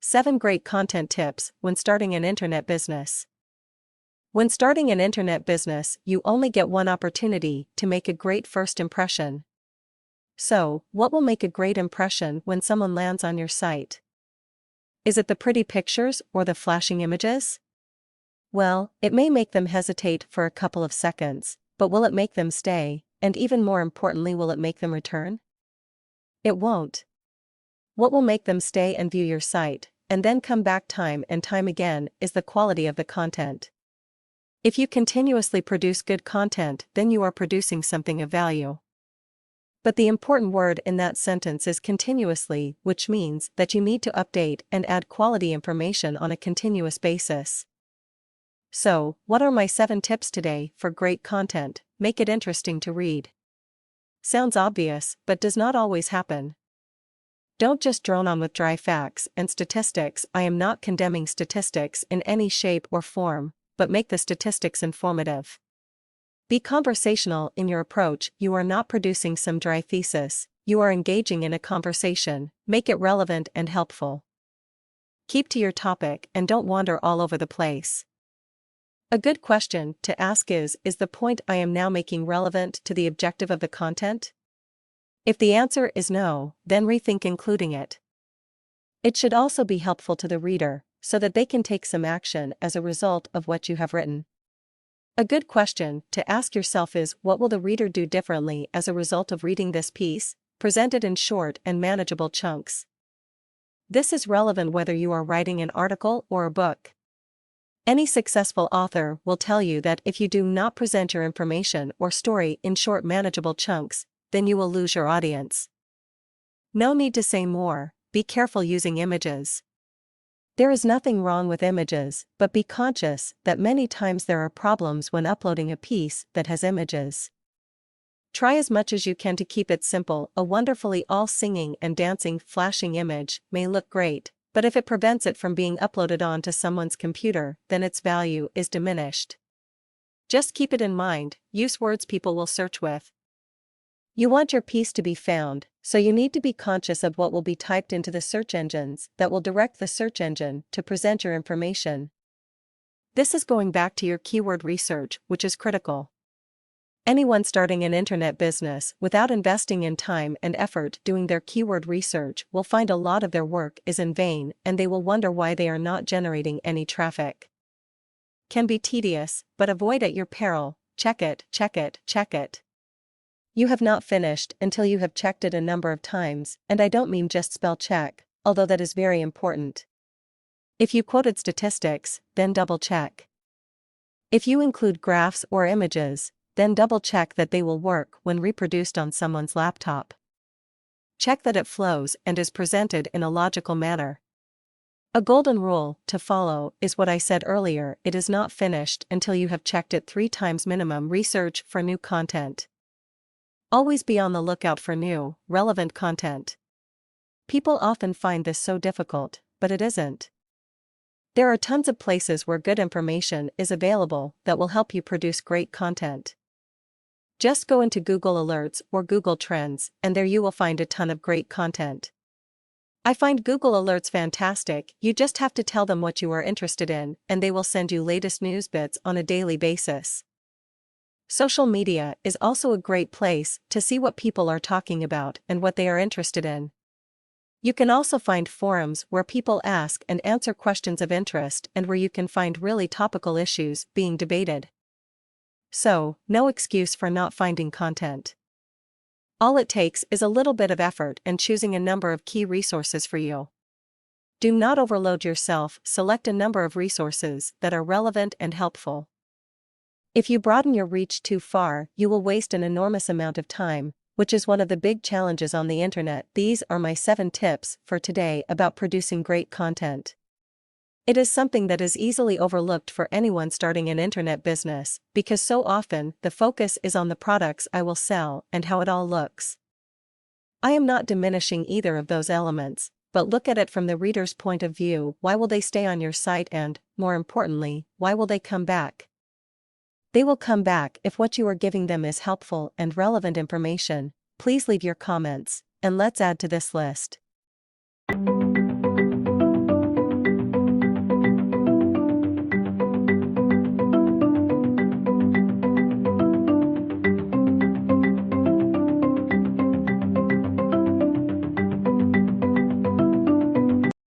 7 Great Content Tips When Starting an Internet Business. When starting an internet business, you only get one opportunity to make a great first impression. So, what will make a great impression when someone lands on your site? Is it the pretty pictures or the flashing images? Well, it may make them hesitate for a couple of seconds, but will it make them stay, and even more importantly, will it make them return? It won't. What will make them stay and view your site, and then come back time and time again, is the quality of the content. If you continuously produce good content, then you are producing something of value. But the important word in that sentence is continuously, which means that you need to update and add quality information on a continuous basis. So, what are my 7 tips today for great content? Make it interesting to read. Sounds obvious, but does not always happen. Don't just drone on with dry facts and statistics. I am not condemning statistics in any shape or form, but make the statistics informative. Be conversational in your approach. You are not producing some dry thesis, you are engaging in a conversation. Make it relevant and helpful. Keep to your topic and don't wander all over the place. A good question to ask is the point I am now making relevant to the objective of the content? If the answer is no, then rethink including it. It should also be helpful to the reader, so that they can take some action as a result of what you have written. A good question to ask yourself is, what will the reader do differently as a result of reading this piece, presented in short and manageable chunks? This is relevant whether you are writing an article or a book. Any successful author will tell you that if you do not present your information or story in short, manageable chunks, then you will lose your audience. No need to say more. Be careful using images. There is nothing wrong with images, but be conscious that many times there are problems when uploading a piece that has images. Try as much as you can to keep it simple. A wonderfully all singing and dancing flashing image may look great, but if it prevents it from being uploaded onto someone's computer, then its value is diminished. Just keep it in mind. Use words people will search with. You want your piece to be found, so you need to be conscious of what will be typed into the search engines that will direct the search engine to present your information. This is going back to your keyword research, which is critical. Anyone starting an internet business without investing in time and effort doing their keyword research will find a lot of their work is in vain, and they will wonder why they are not generating any traffic. Can be tedious, but avoid at your peril. Check it, check it, check it. You have not finished until you have checked it a number of times, and I don't mean just spell check, although that is very important. If you quoted statistics, then double check. If you include graphs or images, then double check that they will work when reproduced on someone's laptop. Check that it flows and is presented in a logical manner. A golden rule to follow is what I said earlier: it is not finished until you have checked it 3 times minimum. Research for new content. Always be on the lookout for new, relevant content. People often find this so difficult, but it isn't. There are tons of places where good information is available that will help you produce great content. Just go into Google Alerts or Google Trends, and there you will find a ton of great content. I find Google Alerts fantastic. You just have to tell them what you are interested in, and they will send you latest news bits on a daily basis. Social media is also a great place to see what people are talking about and what they are interested in. You can also find forums where people ask and answer questions of interest and where you can find really topical issues being debated. So, no excuse for not finding content. All it takes is a little bit of effort and choosing a number of key resources for you. Do not overload yourself. Select a number of resources that are relevant and helpful. If you broaden your reach too far, you will waste an enormous amount of time, which is one of the big challenges on the internet. These are my 7 tips for today about producing great content. It is something that is easily overlooked for anyone starting an internet business, because so often the focus is on the products I will sell and how it all looks. I am not diminishing either of those elements, but look at it from the reader's point of view. Why will they stay on your site, and, more importantly, why will they come back? They will come back if what you are giving them is helpful and relevant information. Please leave your comments, and let's add to this list.